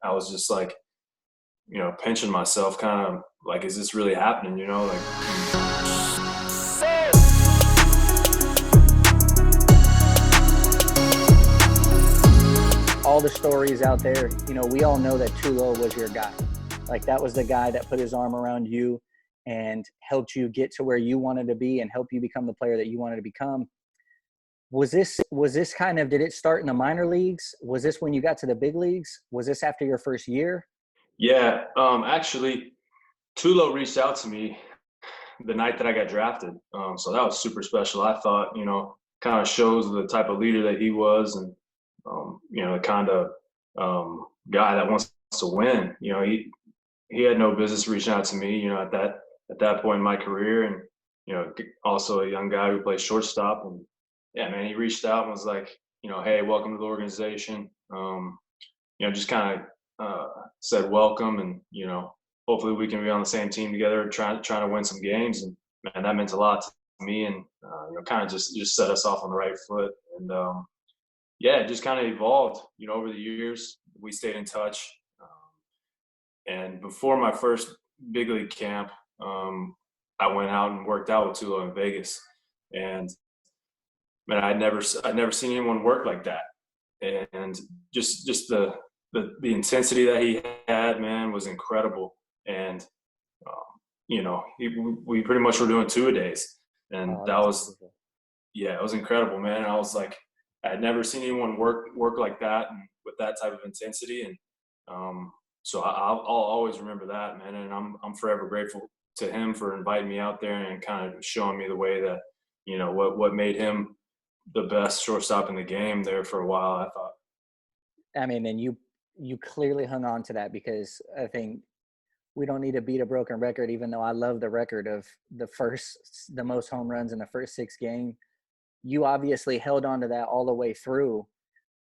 I was just like, pinching myself, kind of like, is this really happening? Like, All the stories out there, we all know that Tulo was your guy. Like, that was the guy that put his arm around you and helped you get to where you wanted to be and help you become the player that you wanted to become. Was this kind of, did it start in the minor leagues? Was this when you got to the big leagues? Was this after your first year? yeah, actually, Tulo reached out to me the night that I got drafted. So that was super special. I thought, kind of shows the type of leader that he was, and the kind of guy that wants to win. He had no business reaching out to me, at that point in my career, and also a young guy who plays shortstop. And yeah, man, he reached out and was like, hey, welcome to the organization. Just kind of said welcome, and hopefully we can be on the same team together, trying to win some games. And man, that meant a lot to me, and kind of just set us off on the right foot. And yeah, it just kind of evolved. Over the years, we stayed in touch. And before my first big league camp, I went out and worked out with Tulo in Vegas, and man, I'd never seen anyone work like that. And just the intensity that he had, man, was incredible. And we pretty much were doing two-a-days, and that was, yeah, it was incredible, man. And I was like, I had never seen anyone work like that and with that type of intensity. And so I'll always remember that, man. And I'm forever grateful to him for inviting me out there and kind of showing me the way that, what made him the best shortstop in the game there for a while, I thought. I mean, and you clearly hung on to that, because I think we don't need to beat a broken record, even though I love the record of the most home runs in the first 6 games. You obviously held on to that all the way through.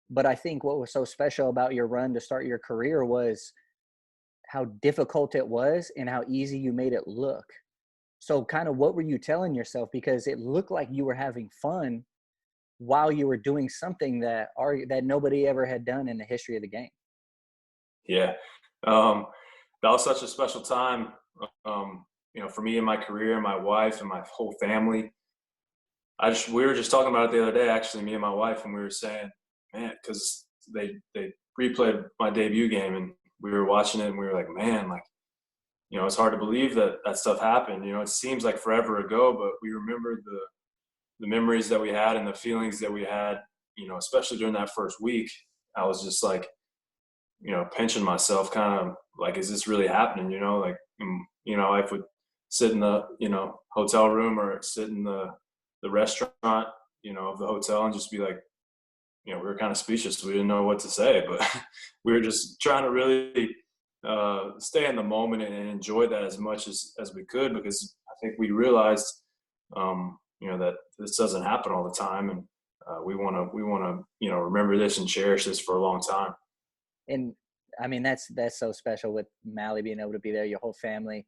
But I think what was so special about your run to start your career was how difficult it was and how easy you made it look. So kind of what were you telling yourself? Because it looked like you were having fun while you were doing something that nobody ever had done in the history of the game. Yeah. That was such a special time, for me and my career, my wife and my whole family. We were just talking about it the other day, actually, me and my wife, and we were saying, man, because they replayed my debut game, and we were watching it, and we were like, man, like, it's hard to believe that stuff happened. It seems like forever ago, but we remember the memories that we had and the feelings that we had, especially during that first week. I was just like, pinching myself, kind of like, is this really happening? Like, I would sit in the, hotel room or sit in the restaurant, of the hotel, and just be like, we were kind of speechless. We didn't know what to say, but we were just trying to really stay in the moment and enjoy that as much as we could, because I think we realized, that this doesn't happen all the time, and we want to, remember this and cherish this for a long time. And I mean, that's so special with Mally being able to be there, your whole family,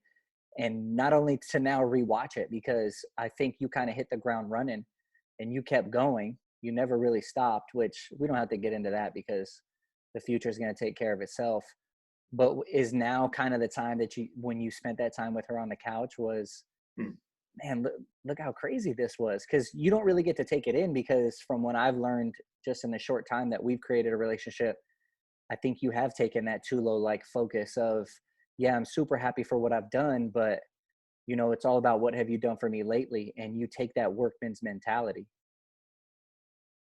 and not only to now rewatch it, because I think you kind of hit the ground running and you kept going. You never really stopped, which we don't have to get into that because the future is going to take care of itself. But is now kind of the time that when you spent that time with her on the couch was, man, look how crazy this was. Because you don't really get to take it in, because from what I've learned just in the short time that we've created a relationship, I think you have taken that Tulo-like focus of, yeah, I'm super happy for what I've done, but, it's all about what have you done for me lately? And you take that workman's mentality.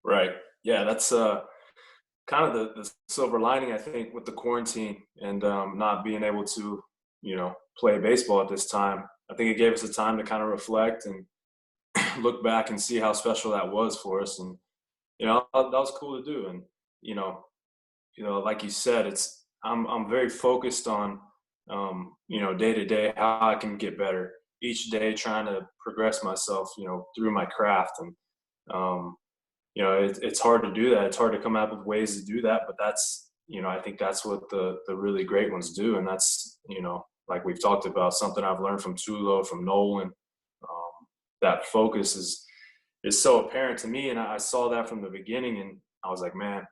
Right. Yeah, that's kind of the silver lining, I think, with the quarantine and not being able to, play baseball at this time. I think it gave us a time to kind of reflect and look back and see how special that was for us. And, that was cool to do. And, like you said, I'm very focused on, day to day, how I can get better each day, trying to progress myself, through my craft. And, it's hard to do that. It's hard to come up with ways to do that, but that's, I think that's what the really great ones do. And that's, like we've talked about, something I've learned from Tulo, from Nolan. That focus is so apparent to me. And I saw that from the beginning, and I was like, man,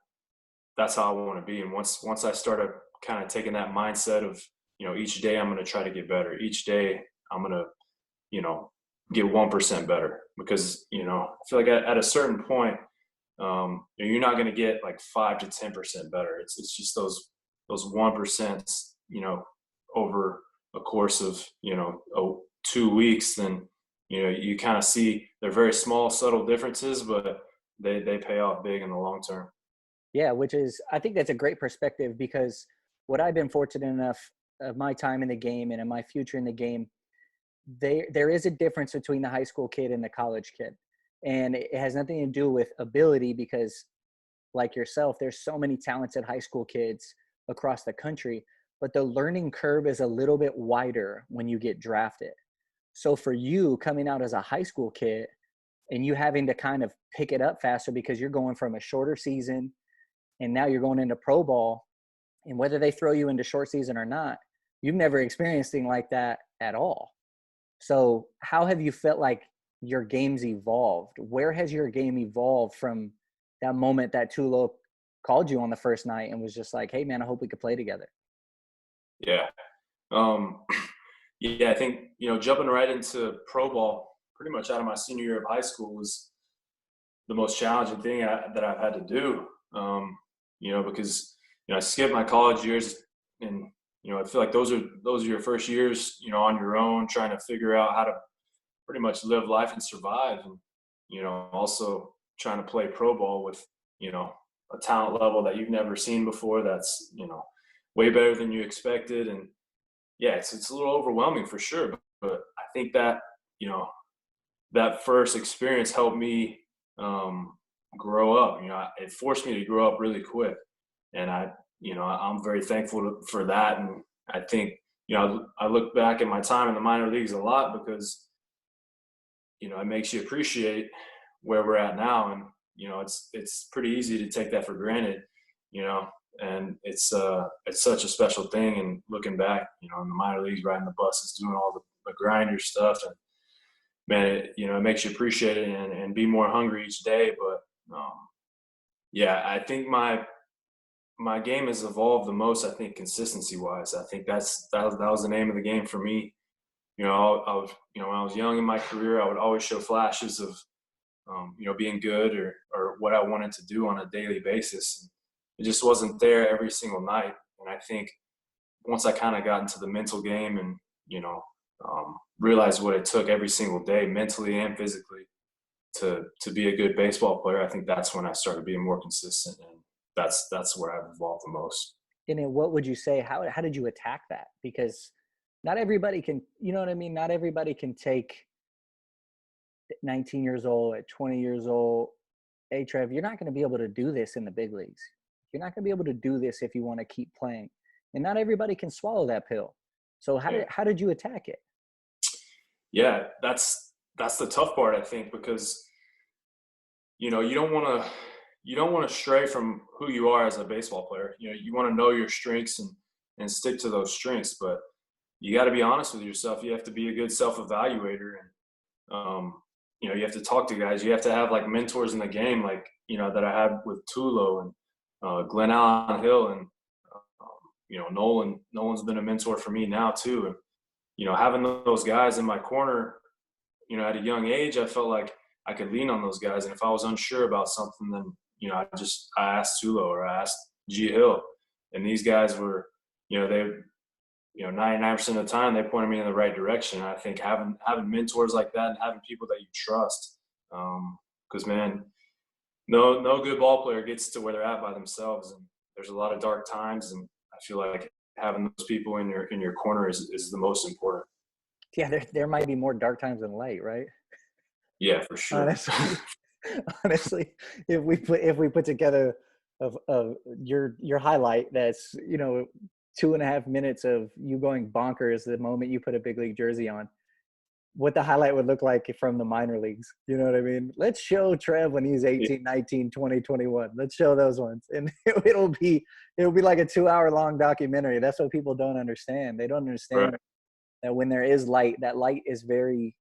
that's how I want to be. And once I started kind of taking that mindset of, each day I'm going to try to get better. Each day I'm going to, get 1% better, because, I feel like at a certain point, you're not going to get like 5 to 10% better. It's just those 1%, over a course of, 2 weeks, then, you kind of see they're very small, subtle differences, but they pay off big in the long term. Yeah, which is, I think that's a great perspective, because what I've been fortunate enough of my time in the game and in my future in the game, there is a difference between the high school kid and the college kid. And it has nothing to do with ability, because like yourself, there's so many talented high school kids across the country, but the learning curve is a little bit wider when you get drafted. So for you coming out as a high school kid and you having to kind of pick it up faster, because you're going from a shorter season and now you're going into pro ball, and whether they throw you into short season or not, you've never experienced anything like that at all. So how have you felt like your game's evolved? Where has your game evolved from that moment that Tulo called you on the first night and was just like, hey man, I hope we could play together? Yeah. Um, yeah, I think, jumping right into pro ball pretty much out of my senior year of high school was the most challenging thing that I've had to do. Because, I skipped my college years, and, I feel like those are your first years, on your own, trying to figure out how to pretty much live life and survive. And, also trying to play pro ball with, a talent level that you've never seen before. That's, way better than you expected. And yeah, it's a little overwhelming for sure. But I think that, that first experience helped me grow up. It forced me to grow up really quick. And I'm very thankful for that. And I think, I look back at my time in the minor leagues a lot, because, it makes you appreciate where we're at now. And, it's pretty easy to take that for granted, and it's such a special thing. And looking back, in the minor leagues, riding the buses, doing all the grinder stuff, and man, it makes you appreciate it and be more hungry each day. But yeah, I think my game has evolved the most. I think consistency wise, I think that was the name of the game for me. I was, when I was young in my career, I would always show flashes of, being good or what I wanted to do on a daily basis. And it just wasn't there every single night. And I think once I kind of got into the mental game and, realized what it took every single day, mentally and physically, to be a good baseball player, I think that's when I started being more consistent. And that's where I've evolved the most. And then what would you say, how did you attack that? Because not everybody can, you know what I mean? Not everybody can take 19 years old, at 20 years old, hey, Trev, you're not going to be able to do this in the big leagues. You're not going to be able to do this if you want to keep playing. And not everybody can swallow that pill. So how did you attack it? Yeah, that's the tough part, I think, because, you don't want to stray from who you are as a baseball player. You want to know your strengths and stick to those strengths, but you got to be honest with yourself. You have to be a good self-evaluator. And, you have to talk to guys. You have to have like mentors in the game, like, that I had with Tulo and Glenn Allen Hill, and, Nolan. Nolan's been a mentor for me now too. And, having those guys in my corner, at a young age, I felt like I could lean on those guys. And if I was unsure about something, then, I asked Tulo or I asked G Hill, and these guys were, they 99% of the time they pointed me in the right direction. I think having mentors like that and having people that you trust, because man, no good ball player gets to where they're at by themselves, and there's a lot of dark times, and I feel like having those people in your corner is the most important. Yeah, there might be more dark times than light, right? Yeah, for sure. Honestly, if we put together of your highlight, that's 2.5 minutes of you going bonkers the moment you put a big league jersey on, what the highlight would look like from the minor leagues. You know what I mean? Let's show Trev when he's 18, 19, 20, 21. Let's show those ones. And it'll be like a 2-hour long documentary. That's what people don't understand. They don't understand Right. that when there is light, that light is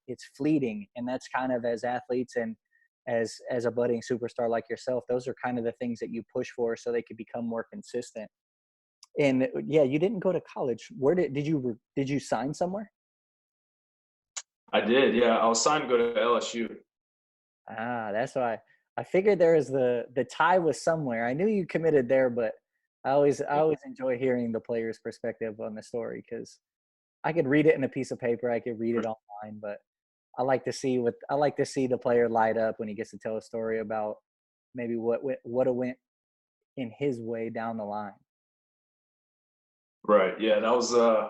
it's fleeting. And that's kind of, as athletes and as a budding superstar like yourself, those are kind of the things that you push for so they could become more consistent. And yeah, you didn't go to college. Where did you sign somewhere? I did, yeah. I was signed to go to LSU. Ah, that's why I figured there was the tie was somewhere. I knew you committed there, but I always enjoy hearing the player's perspective on the story because I could read it in a piece of paper, I could read it online, but I like to see the player light up when he gets to tell a story about maybe what went in his way down the line. Right. Yeah, that was I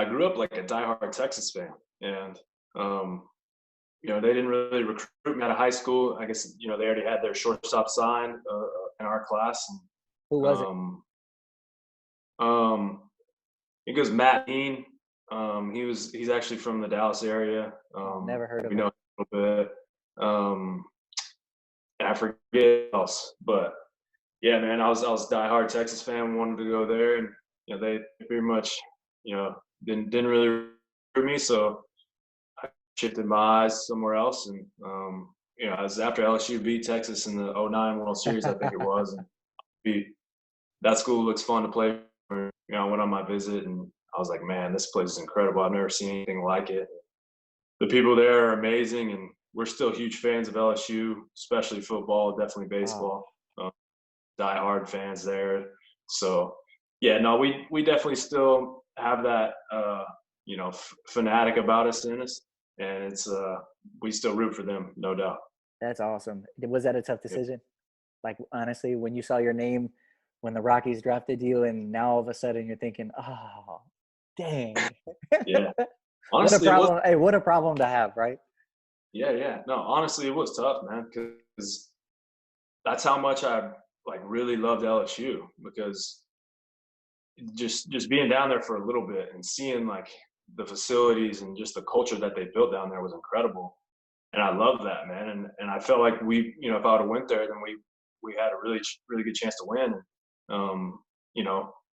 grew up like a diehard Texas fan, and um, they didn't really recruit me out of high school. I guess they already had their shortstop signed in our class. Who And, was it? it goes Matt Dean. He's actually from the Dallas area. Oh, never heard of We him. know him a little bit. And I forget else, but yeah, man, I was a diehard Texas fan. Wanted to go there, and they pretty much didn't really recruit me, so I shifted my eyes somewhere else. And I was after LSU beat Texas in the '09 World Series, I think it was. And that school looks fun to play for. I went on my visit, and I was like, man, this place is incredible. I've never seen anything like it. The people there are amazing, and we're still huge fans of LSU, especially football, definitely Wow, baseball. Diehard fans there. So yeah, no, we definitely still have that fanatic about us in us, and it's we still root for them, no doubt. that's awesome. Was that a tough decision? Like honestly, when you saw your name when the Rockies drafted you, and now all of a sudden you're thinking, oh, dang. Yeah, What a honestly, it was. problem. Hey, what a problem to have, right? Yeah, yeah. No, honestly, it was tough, man, because that's how much I like really loved LSU, because just being down there for a little bit and seeing like the facilities and just the culture that they built down there was incredible. And I love that, man. And I felt like if I would have went there, then we had a really good chance to win.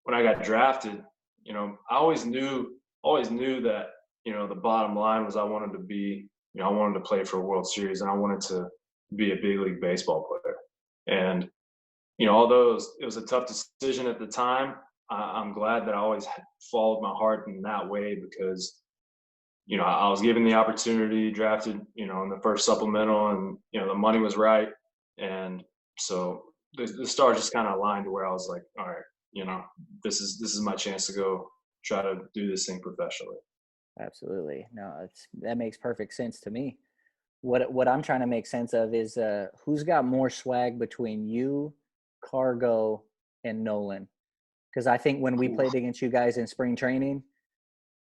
When I got drafted, I always knew that the bottom line was I wanted to play for a World Series, and I wanted to be a big league baseball player. And although it was a tough decision at the time, I'm glad that I always followed my heart in that way, because I was given the opportunity, drafted, in the first supplemental, and the money was right, and so the stars just kind of aligned to where I was like, all right, this is my chance to go try to do this thing professionally. Absolutely. No, that makes perfect sense to me. What I'm trying to make sense of is who's got more swag between you, Cargo, and Nolan. Because I think when we Ooh. played against you guys in spring training,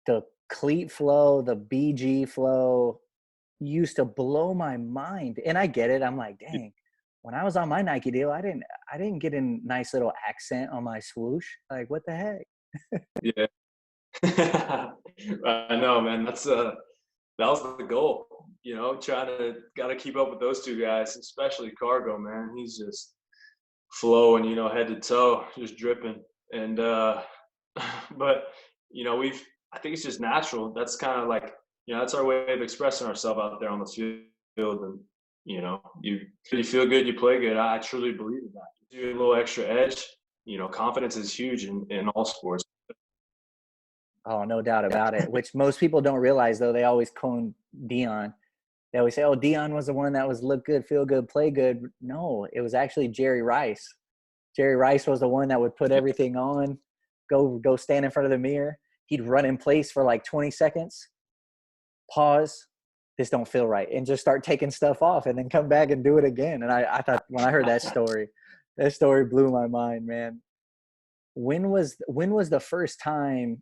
the cleat flow, the BG flow used to blow my mind. And I get it. I'm like, dang, when I was on my Nike deal, I didn't get a nice little accent on my swoosh. Like, what the heck? Yeah. I know, man. That was the goal. Trying to got to keep up with those two guys, especially Cargo, man. He's just flowing, head to toe, just dripping. And but I think it's just natural. That's kind of like that's our way of expressing ourselves out there on the field. And you feel good, you play good. I truly believe in that. You do a little extra edge. Confidence is huge in all sports. Oh, no doubt about it. Which most people don't realize, though. They always cone Dion. They always say, "Oh, Dion was the one that was look good, feel good, play good." No, it was actually Jerry Rice. Jerry Rice was the one that would put everything on, go stand in front of the mirror. He'd run in place for like 20 seconds, pause, this don't feel right, and just start taking stuff off, and then come back and do it again. And I thought when I heard that story blew my mind, man. When was the first time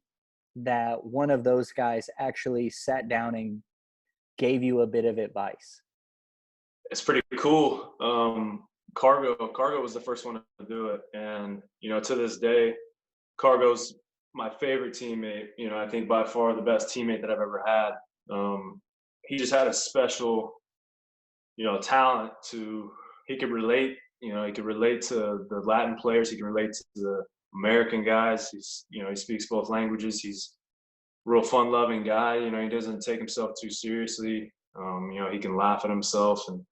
that one of those guys actually sat down and gave you a bit of advice? It's pretty cool. Cargo was the first one to do it, and to this day, Cargo's my favorite teammate. I think by far the best teammate that I've ever had. He just had a special, talent to. He could relate. He could relate to the Latin players. He can relate to the American guys. He speaks both languages. He's a real fun-loving guy. He doesn't take himself too seriously. He can laugh at himself and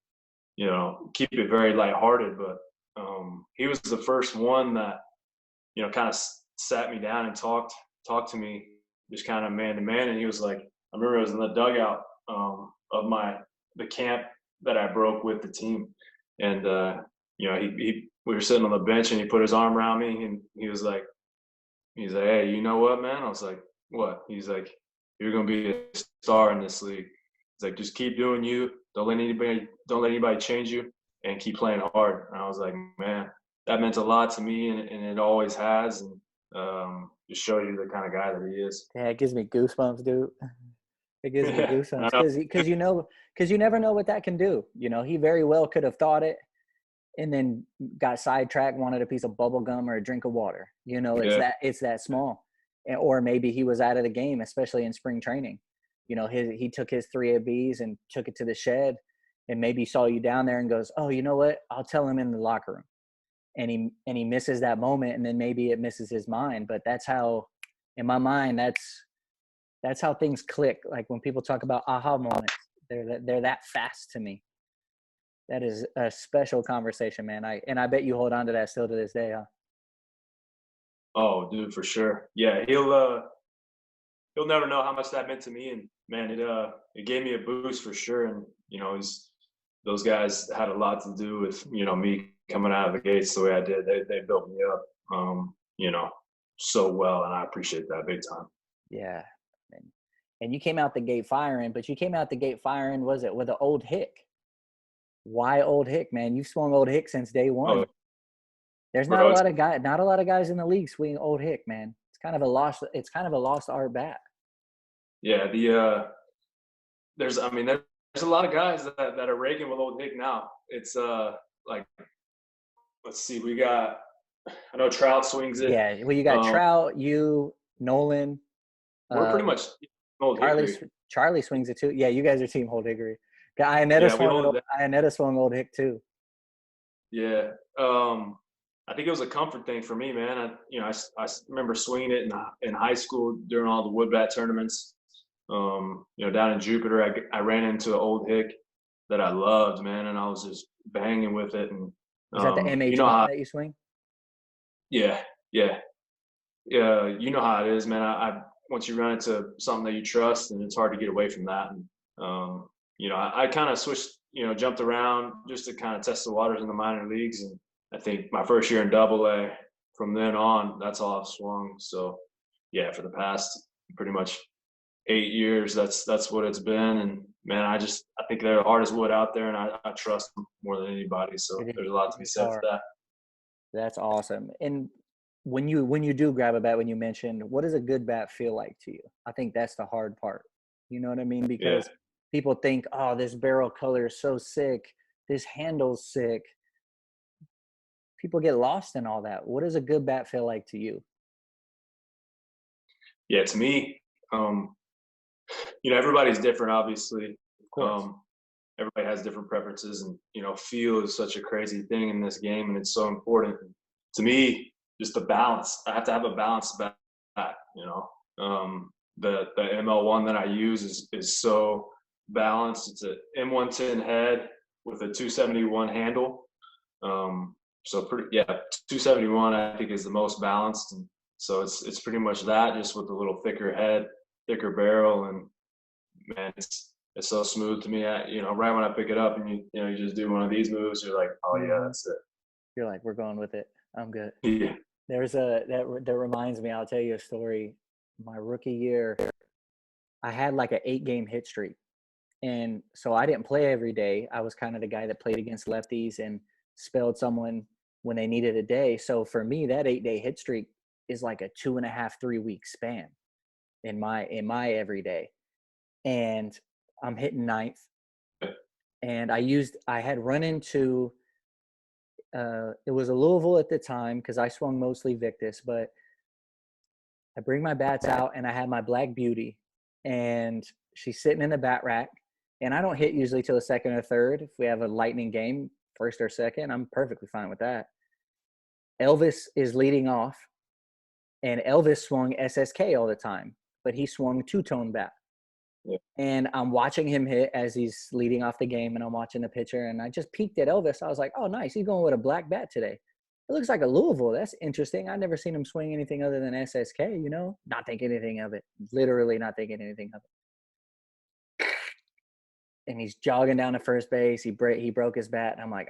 keep it very lighthearted. But he was the first one that kind of sat me down and talked to me just kind of man to man. And he was like, I remember I was in the dugout of the camp that I broke with the team, and he we were sitting on the bench and he put his arm around me and he's like, hey, you know what, man? I was like, what? He's like, you're gonna be a star in this league. He's like, just keep doing you. Don't let anybody change you, and keep playing hard. And I was like, man, that meant a lot to me, and it always has. And just show you the kind of guy that he is. Yeah, it gives me goosebumps, dude. It gives me goosebumps I know. because you never know what that can do. He very well could have thought it and then got sidetracked, wanted a piece of bubble gum or a drink of water. It's that small. Or maybe he was out of the game, especially in spring training. He took his 3 ABs and took it to the shed, and maybe saw you down there and goes, oh, you know what? I'll tell him in the locker room. And he misses that moment, and then maybe it misses his mind. But that's how, in my mind, that's how things click. Like when people talk about aha moments, they're that fast to me. That is a special conversation, man. I bet you hold on to that still to this day, huh? Oh, dude, for sure. Yeah, he'll never know how much that meant to me, and man, it gave me a boost for sure. And those guys had a lot to do with me coming out of the gates the way I did. They built me up, so well, and I appreciate that big time. Yeah, and you came out the gate firing, but you came out the gate firing, was it with an old hick? Why old hick, man? You've swung old hick since day one. Oh, There's not a lot of guys in the league swinging old hick, man. It's kind of a lost art bat. Yeah, there's a lot of guys that are raking with old hick now. It's like, let's see, I know Trout swings it. Yeah, well, you got Trout, Nolan. We're pretty much old hickory. Charlie swings it too. Yeah, you guys are team old hickory. Iannetta swung old hick too. Yeah, I think it was a comfort thing for me, man. I remember swinging it in high school during all the wood bat tournaments. Down in Jupiter, I ran into an old hick that I loved, man, and I was just banging with it. And is that the MH1 that you swing? Yeah. You know how it is, man. I once you run into something that you trust, and it's hard to get away from that. And I kind of switched, jumped around just to kind of test the waters in the minor leagues. And I think my first year in AA, from then on, that's all I've swung. So yeah, for the past pretty much 8 years, that's what it's been. And man, I think they're the hardest wood out there, and I trust them more than anybody. So there's a lot to be said for that. That's awesome. And when you do grab a bat, when you mentioned, what does a good bat feel like to you? I think that's the hard part. You know what I mean? Because people think, oh, this barrel color is so sick, this handle's sick. People get lost in all that. What does a good bat feel like to you? Yeah, to me, everybody's different, obviously. Of course. Everybody has different preferences, and feel is such a crazy thing in this game, and it's so important. To me, just the balance. I have to have a balanced bat. The ML1 that I use is so balanced. It's a M110 head with a 271 handle. So 271 I think is the most balanced, and so it's pretty much that, just with a little thicker head, thicker barrel, and man, it's so smooth to me. Right when I pick it up and you just do one of these moves, you're like, oh yeah, that's it. You're like, we're going with it. I'm good. Yeah. That reminds me. I'll tell you a story. My rookie year, I had like an 8-game hit streak, and so I didn't play every day. I was kind of the guy that played against lefties and spelled someone when they needed a day. So for me, that 8-day hit streak is like a 2.5-3 week span in my everyday. And I'm hitting ninth, and I had run into it was a Louisville at the time, because I swung mostly Victus, but I bring my bats out and I had my Black Beauty, and she's sitting in the bat rack, and I don't hit usually till the second or third. If we have a lightning game, first or second, I'm perfectly fine with that. Elvis is leading off, and Elvis swung SSK all the time, but he swung two-tone bat. Yeah. And I'm watching him hit as he's leading off the game, and I'm watching the pitcher, and I just peeked at Elvis. I was like, oh, nice. He's going with a black bat today. it looks like a Louisville. That's interesting. I've never seen him swing anything other than SSK, not thinking anything of it. Literally not thinking anything of it. And he's jogging down to first base. He broke his bat. And I'm like,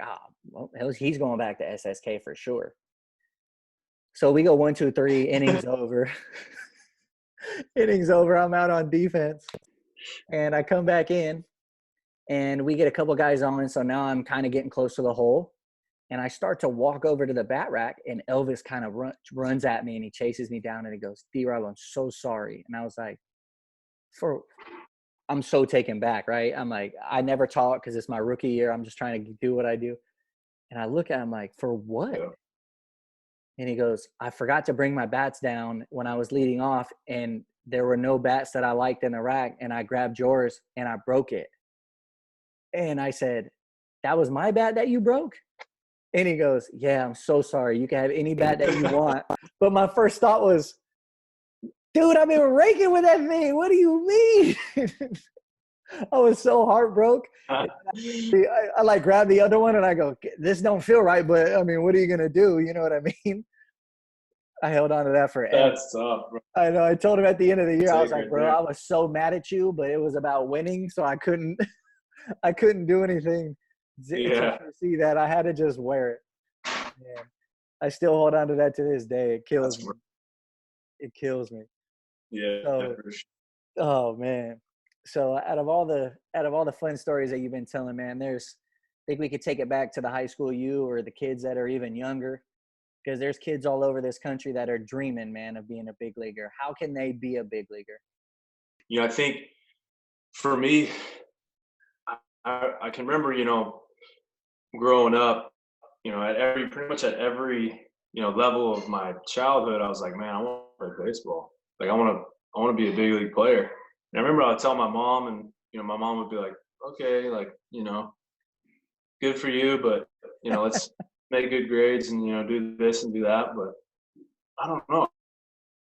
well, he's going back to SSK for sure. So we go 1, 2, 3, innings over. Innings over. I'm out on defense. And I come back in, and we get a couple guys on. So now I'm kind of getting close to the hole. And I start to walk over to the bat rack, and Elvis kind of runs at me, and he chases me down, and he goes, D-Rob, I'm so sorry. And I was like, I'm so taken back, right? I'm like, I never talk because it's my rookie year. I'm just trying to do what I do. And I look at him like, for what? Yeah. And he goes, I forgot to bring my bats down when I was leading off, and there were no bats that I liked in the rack, and I grabbed yours, and I broke it. And I said, that was my bat that you broke? And he goes, yeah, I'm so sorry. You can have any bat that you want. But my first thought was, dude, I've been raking with that thing. What do you mean? I was so heartbroken. I like grabbed the other one and I go, this don't feel right, but I mean, what are you going to do? You know what I mean? I held on to that forever. That's tough, bro. I know. I told him at the end of the year, I was like, bro, I was so mad at you, but it was about winning. So I couldn't do anything to see that. I had to just wear it. Yeah. I still hold on to that to this day. It kills me. It kills me. Yeah. So, oh man. So out of all the fun stories that you've been telling, man, I think we could take it back to the high school you or the kids that are even younger, because there's kids all over this country that are dreaming, man, of being a big leaguer. How can they be a big leaguer? I think for me, I can remember, growing up, pretty much at every level of my childhood, I was like, man, I want to play baseball. Like I want to be a big league player. And I remember I would tell my mom, and my mom would be like, okay, like, good for you, but let's make good grades and do this and do that. But I don't know.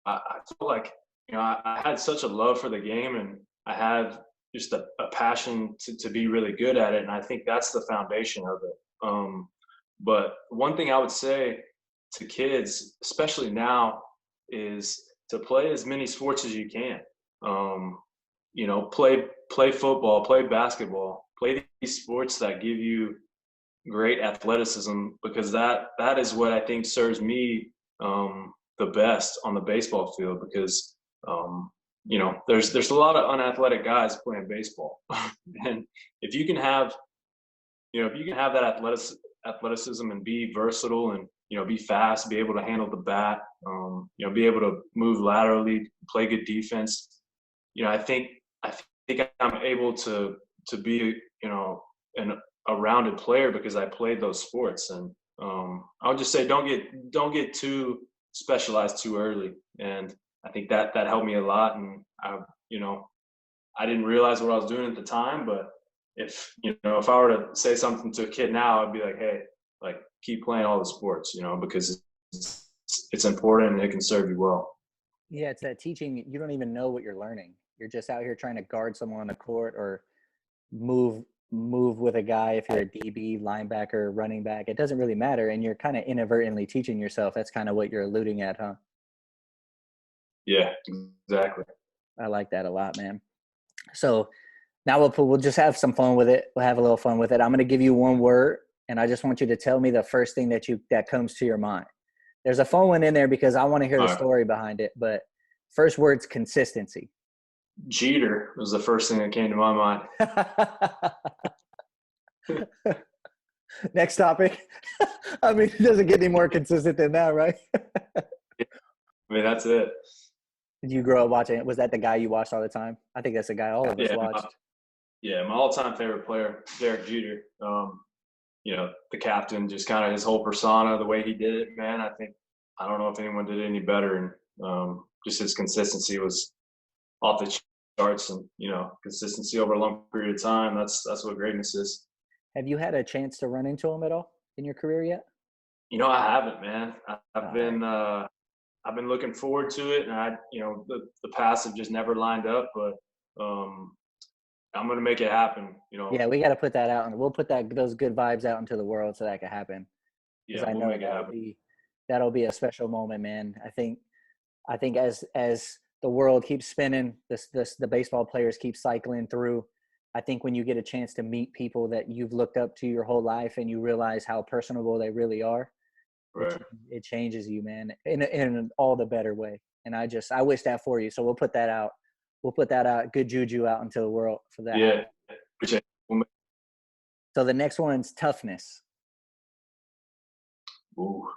I feel like I had such a love for the game, and I had just a passion to be really good at it, and I think that's the foundation of it. But one thing I would say to kids, especially now, is to play as many sports as you can. Play football, play basketball, play these sports that give you great athleticism, because that is what I think serves me the best on the baseball field, because there's a lot of unathletic guys playing baseball. And if you can have that athleticism and be versatile and be fast, be able to handle the bat, be able to move laterally, play good defense, I think I'm able to be a rounded player because I played those sports. And I would just say don't get too specialized too early. And I think that helped me a lot. And I didn't realize what I was doing at the time, but if I were to say something to a kid now, I'd be like, hey, like keep playing all the sports, because it's important and it can serve you well. Yeah, it's that teaching. You don't even know what you're learning. You're just out here trying to guard someone on the court or move with a guy. If you're a DB, linebacker, running back, it doesn't really matter. And you're kind of inadvertently teaching yourself. That's kind of what you're alluding at, huh? Yeah, exactly. I like that a lot, man. So now we'll just have some fun with it. We'll have a little fun with it. I'm going to give you one word, and I just want you to tell me the first thing that comes to your mind. There's a fun one in there because I want to hear the story behind it. But first word's consistency. Jeter was the first thing that came to my mind. Next topic. I mean, it doesn't get any more consistent than that, right? I mean, that's it. Did you grow up watching it? Was that the guy you watched all the time? I think that's the guy all of us watched. My all-time favorite player, Derek Jeter. The captain, just kind of his whole persona, the way he did it, man. I don't know if anyone did any better. And just his consistency was off the charts, and consistency over a long period of time. That's what greatness is. Have you had a chance to run into him at all in your career yet? I haven't, man. I've been looking forward to it, and the paths have just never lined up, but I'm gonna make it happen. Yeah, we got to put that out, and we'll put those good vibes out into the world so that can happen. Yeah, we'll make it happen. that'll be a special moment, man. I think as the world keeps spinning, the baseball players keep cycling through. I think when you get a chance to meet people that you've looked up to your whole life and you realize how personable they really are, Right. it changes you, man, in all the better way. And I wish that for you. So we'll put that out. We'll put that out. Good juju out into the world for that. Yeah. Appreciate it. So the next one's toughness. Ooh.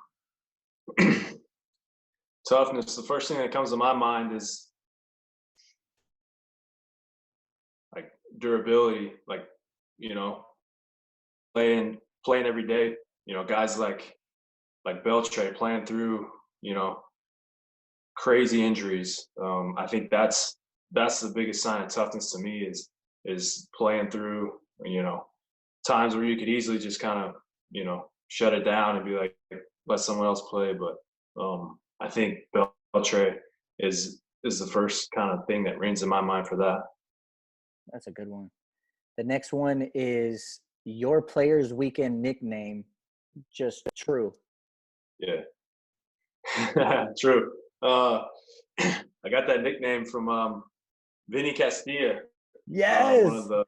Toughness. The first thing that comes to my mind is like durability, like, you know, playing every day, you know, guys like Beltre playing through, you know, crazy injuries. I think that's the biggest sign of toughness to me is playing through, you know, times where you could easily just kind of, you know, shut it down and be like, let someone else play. But I think Beltre is the first kind of thing that rings in my mind for that. That's a good one. The next one is your player's weekend nickname. Just true. Yeah. True. I got that nickname from Vinny Castilla. Yes. One of the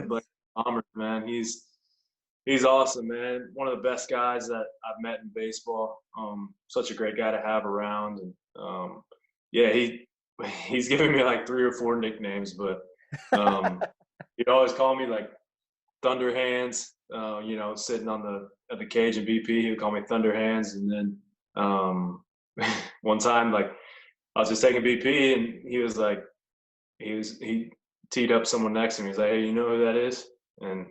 Blake Bombers, man. He's awesome, man. One of the best guys that I've met in baseball. Such a great guy to have around, and he's given me like 3 or 4 nicknames, but he'd always call me like Thunder Hands. You know, sitting at the cage in BP, he would call me Thunder Hands, and then one time, like, I was just taking BP, and he was like, he teed up someone next to me. He's like, "Hey, you know who that is?" And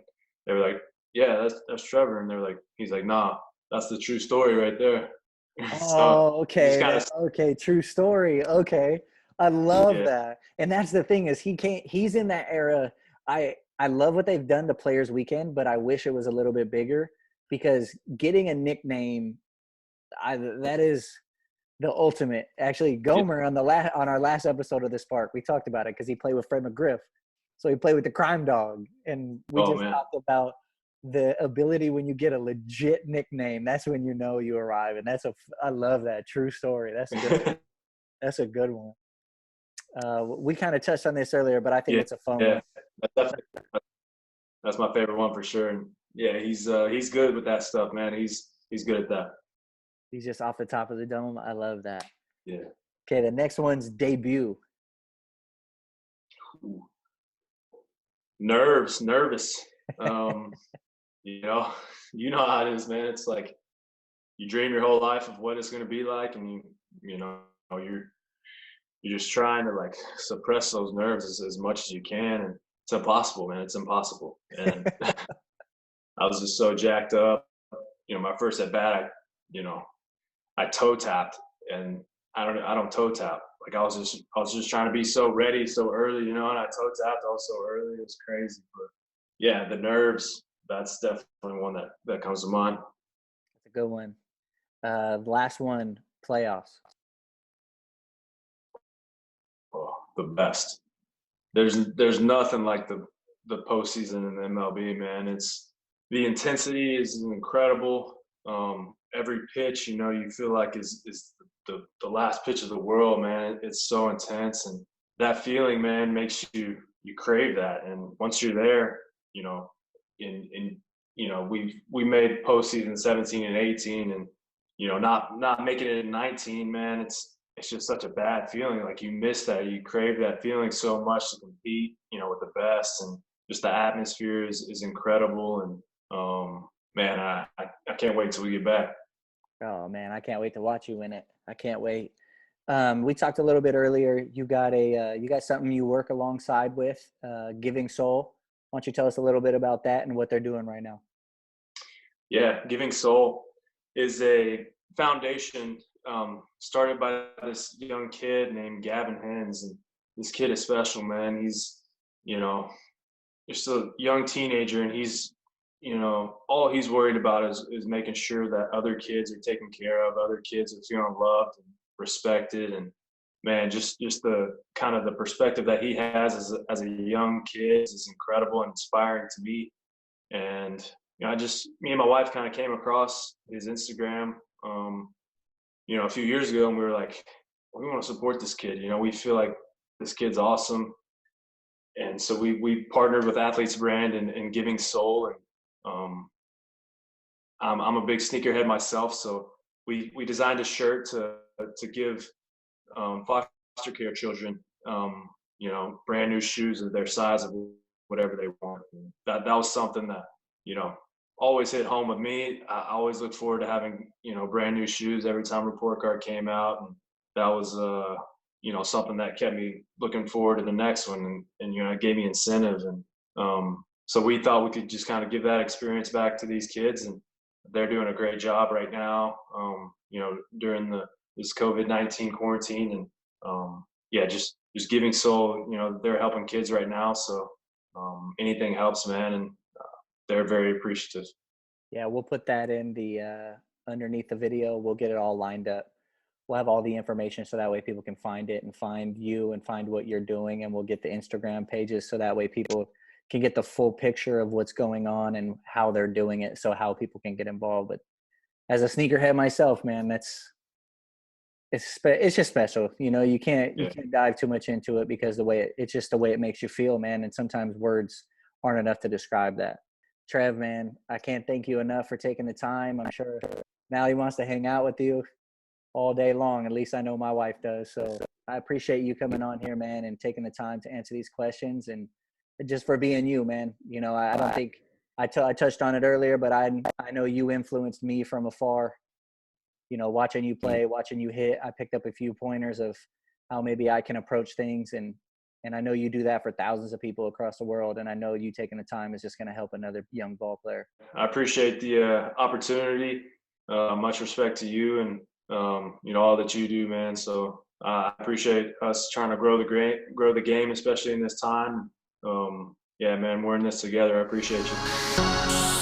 they were like, "Yeah, that's Trevor." And they're like, he's like, "Nah, that's the true story right there." Oh, okay. Okay, true story. Okay. I love that. And that's the thing is he's in that era. I love what they've done to Players Weekend, but I wish it was a little bit bigger because getting a nickname, that is the ultimate. Actually, Gomer on our last episode of the Spark, we talked about it because he played with Fred McGriff. So he played with the Crime Dog. And we talked about the ability when you get a legit nickname, that's when you know you arrive. And I love that. True story. That's good. That's a good one. We kind of touched on this earlier, but I think it's a fun one. That's my favorite one for sure. And yeah, he's good with that stuff, man. He's good at that. He's just off the top of the dome. I love that. Yeah. Okay, the next one's debut. Ooh. Nervous. You know how it is, man. It's like you dream your whole life of what it's going to be like, and you're just trying to like suppress those nerves as much as you can, and it's impossible, man. It's impossible. And I was just so jacked up. You know, my first at bat, I toe tapped, and I don't toe tap. Like I was just trying to be so ready so early, you know, and I toe tapped all so early. It was crazy. But yeah, the nerves, that's definitely one that comes to mind. That's a good one. Last one, playoffs. Oh, the best. There's nothing like the postseason in the MLB, man. It's the intensity is incredible. Every pitch, you know, you feel like is the last pitch of the world, man. It's so intense, and that feeling, man, makes you crave that. And once you're there, you know, we made postseason 17 and 18, and you know, not making it in 19, man. It's just such a bad feeling. Like you miss that, you crave that feeling so much to compete, you know, with the best, and just the atmosphere is incredible. And man, I can't wait till we get back. Oh man, I can't wait to watch you win it. I can't wait. We talked a little bit earlier. You got something you work alongside with, Giving Soul. Why don't you tell us a little bit about that and what they're doing right now? Yeah, Giving Soul is a foundation started by this young kid named Gavin Hens, and this kid is special, man. He's, you know, just a young teenager, and he's, you know, all he's worried about is making sure that other kids are taken care of, other kids are feeling loved and respected. And man, just the kind of the perspective that he has as a young kid is incredible and inspiring to me. And you know, me and my wife kind of came across his Instagram you know, a few years ago, and we were like, we want to support this kid. You know, we feel like this kid's awesome, and so we partnered with Athletes Brand and Giving Soul, and I'm a big sneakerhead myself, so we designed a shirt to give foster care children, you know, brand new shoes of their size of whatever they want. And that was something that, you know, always hit home with me. I always looked forward to having, you know, brand new shoes every time report card came out, and that was you know, something that kept me looking forward to the next one, and you know, it gave me incentive, and so we thought we could just kind of give that experience back to these kids, and they're doing a great job right now. You know, during this COVID-19 quarantine, and yeah, just Giving Soul. You know, they're helping kids right now, so anything helps, man, and they're very appreciative. Yeah, we'll put that in the underneath the video. We'll get it all lined up. We'll have all the information so that way people can find it and find you and find what you're doing. And we'll get the Instagram pages so that way people can get the full picture of what's going on and how they're doing it. So how people can get involved. But as a sneakerhead myself, man, it's just special. You know, you can't dive too much into it because it's just the way it makes you feel, man. And sometimes words aren't enough to describe that. Trev, man, I can't thank you enough for taking the time. I'm sure Mally wants to hang out with you all day long. At least I know my wife does. So I appreciate you coming on here, man, and taking the time to answer these questions and just for being you, man. You know, I don't think I touched on it earlier, but I know you influenced me from afar. You know, watching you play, watching you hit, I picked up a few pointers of how maybe I can approach things. And I know you do that for thousands of people across the world. And I know you taking the time is just going to help another young ball player. I appreciate the opportunity. Much respect to you, and you know, all that you do, man. So I appreciate us trying to grow the game, especially in this time. Yeah, man, we're in this together. I appreciate you.